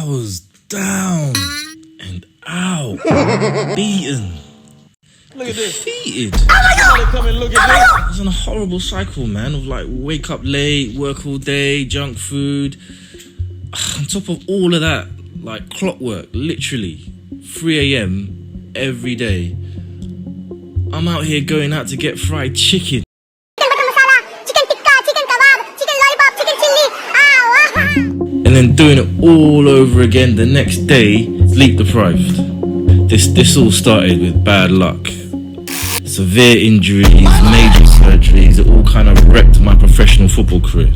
I was down and out, beaten, Look at this. defeated. Oh my God! Come and look at this. I was on a horrible cycle, man, of like wake up late, work all day, junk food. On top of all of that, like clockwork, literally 3 a.m. every day. I'm out here going out to get fried chicken. And then doing it all over again the next day, sleep deprived. This all started with bad luck. Severe injuries, major surgeries, it all kind of wrecked my professional football career.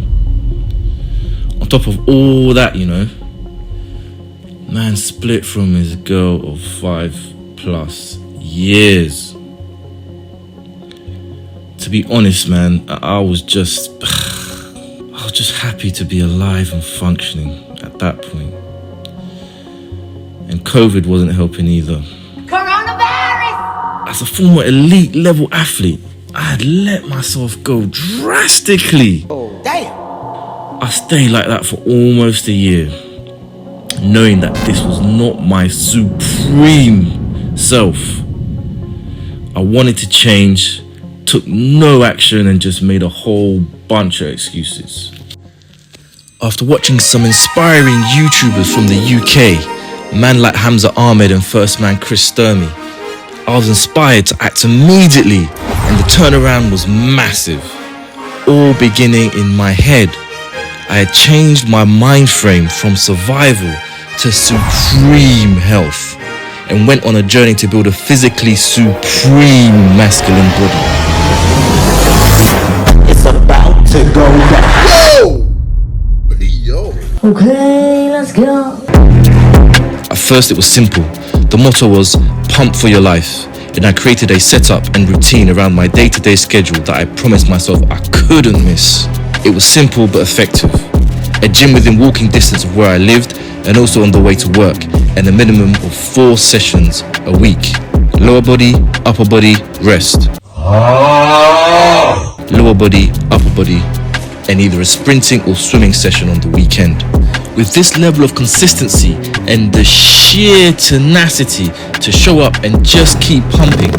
On top of all that, you know, man split from his girl of 5+ years. To be honest, man, I was just happy to be alive and functioning at that point. And COVID wasn't helping either. Coronavirus! As a former elite level athlete, I had let myself go drastically. Oh, damn! I stayed like that for almost a year, knowing that this was not my supreme self. I wanted to change, took no action, and just made a whole bunch of excuses. After watching some inspiring YouTubers from the UK, man like Hamza Ahmed and first man Chris Sturmey, I was inspired to act immediately, and the turnaround was massive. All beginning in my head. I had changed my mind frame from survival to supreme health, and went on a journey to build a physically supreme masculine body. It's about to go down. Yo! Okay, let's go. At first it was simple. The motto was pump for your life, and I created a setup and routine around my day-to-day schedule that I promised myself I couldn't miss. It was simple but effective. A gym within walking distance of where I lived, and also on the way to work, and a minimum of 4 sessions a week. Lower body, upper body, rest. Lower body, upper body, and either a sprinting or swimming session on the weekend. With this level of consistency and the sheer tenacity to show up and just keep pumping,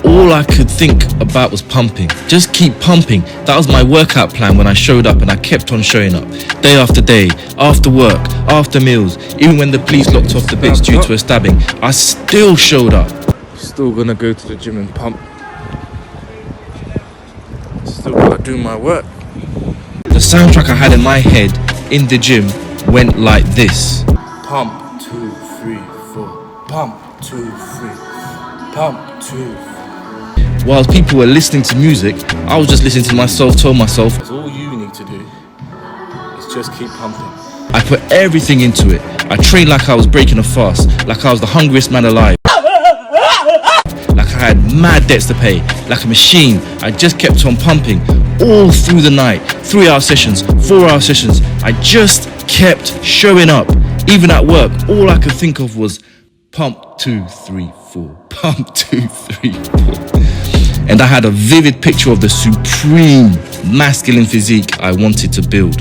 all I could think about was pumping. Just keep pumping. That was my workout plan when I showed up, and I kept on showing up. Day after day, after work, after meals. Even when the police locked off the bits due to a stabbing, I still showed up. Still gonna go to the gym and pump. Still gotta do my work. The soundtrack I had in my head in the gym went like this. Pump, 2, 3, 4. Pump, 2, 3. Pump, 2. While people were listening to music, I was just listening to myself, told myself, that's all you need to do is just keep pumping. I put everything into it. I trained like I was breaking a fast, like I was the hungriest man alive. Like I had mad debts to pay, like a machine. I just kept on pumping all through the night. 3-hour sessions, 4-hour sessions. I just kept showing up. Even at work, all I could think of was pump 2, 3, 4. Pump 2, 3, 4. And I had a vivid picture of the supreme masculine physique I wanted to build.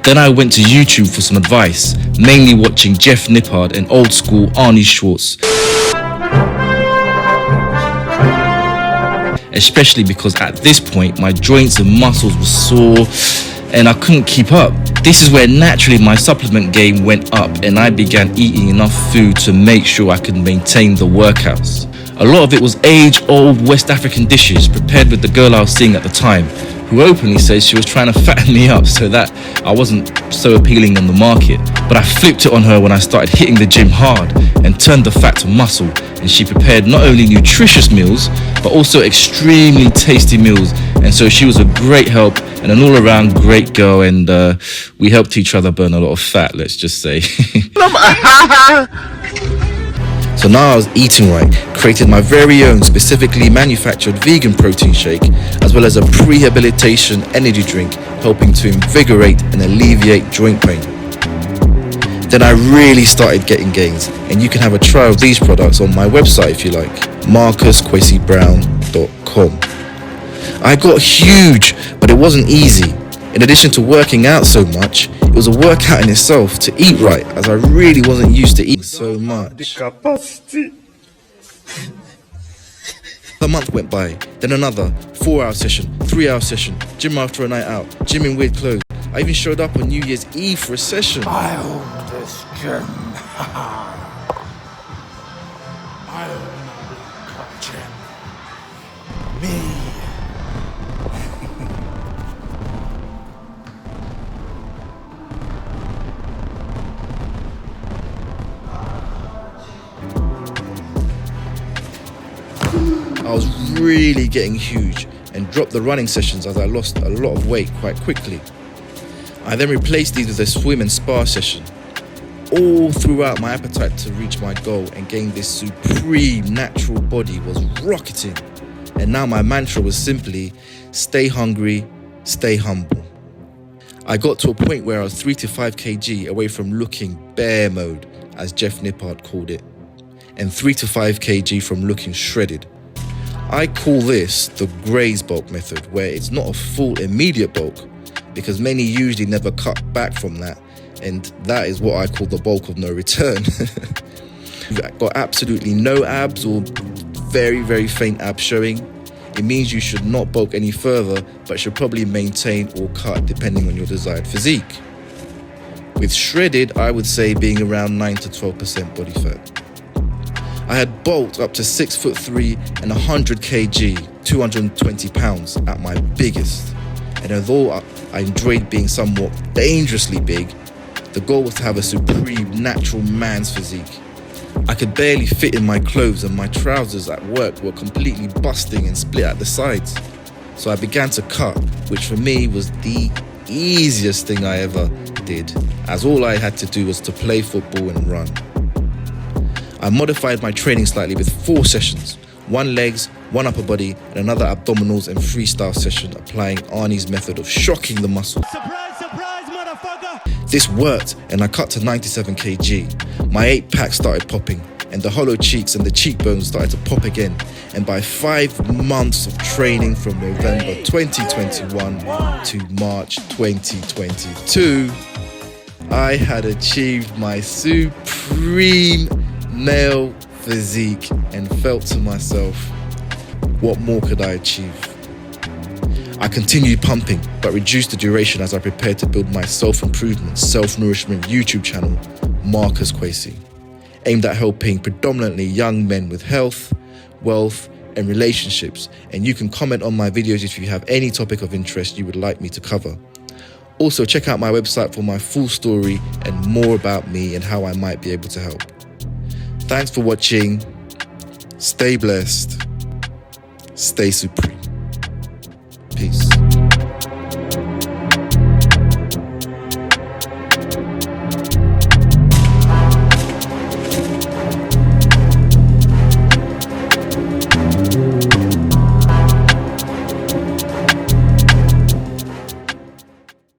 Then I went to YouTube for some advice, mainly watching Jeff Nippard and old school Arnie Schwartz. Especially because at this point my joints and muscles were sore and I couldn't keep up. This is where naturally my supplement game went up, and I began eating enough food to make sure I could maintain the workouts. A lot of it was age-old West African dishes prepared with the girl I was seeing at the time, who openly says she was trying to fatten me up so that I wasn't so appealing on the market. But I flipped it on her when I started hitting the gym hard and turned the fat to muscle, and she prepared not only nutritious meals but also extremely tasty meals. And so she was a great help and an all-around great girl, and we helped each other burn a lot of fat, let's just say. So now I was eating right, created my very own specifically manufactured vegan protein shake, as well as a prehabilitation energy drink, helping to invigorate and alleviate joint pain. Then I really started getting gains, and you can have a try of these products on my website if you like, marcusquesibrown.com. I got huge, but it wasn't easy. In addition to working out so much, it was a workout in itself to eat right, as I really wasn't used to eating so much. A month went by, then another 4-hour session, 3-hour session, gym after a night out, gym in weird clothes. I even showed up on New Year's Eve for a session. I own this gym. I own the gym. Me. I was really getting huge and dropped the running sessions as I lost a lot of weight quite quickly. I then replaced these with a swim and spa session. All throughout, my appetite to reach my goal and gain this supreme natural body was rocketing. And now my mantra was simply, stay hungry, stay humble. I got to a point where I was 3 to 5 kg away from looking bear mode, as Jeff Nippard called it, and 3 to 5 kg from looking shredded. I call this the graze bulk method, where it's not a full immediate bulk, because many usually never cut back from that, and that is what I call the bulk of no return. You've got absolutely no abs or very, very faint abs showing. It means you should not bulk any further, but should probably maintain or cut depending on your desired physique. With shredded, I would say being around 9 to 12% body fat. I had bulked up to 6'3" and 100 kg, 220 pounds at my biggest. And although I enjoyed being somewhat dangerously big, the goal was to have a supreme natural man's physique. I could barely fit in my clothes and my trousers at work were completely busting and split at the sides. So I began to cut, which for me was the easiest thing I ever did, as all I had to do was to play football and run. I modified my training slightly with 4 sessions, 1 legs, 1 upper body, and another abdominals and freestyle session, applying Arnie's method of shocking the muscle. Surprise, surprise, motherfucker! This worked, and I cut to 97 kg. My 8-pack started popping, and the hollow cheeks and the cheekbones started to pop again. And by 5 months of training from November 2021 to March 2022, I had achieved my supreme male physique and felt to myself, what more could I achieve? I continued pumping, but reduced the duration as I prepared to build my self-improvement, self-nourishment YouTube channel, Marcus Kwesi, aimed at helping predominantly young men with health, wealth, and relationships. And you can comment on my videos if you have any topic of interest you would like me to cover. Also, check out my website for my full story and more about me and how I might be able to help. Thanks for watching. Stay blessed. Stay supreme. Peace.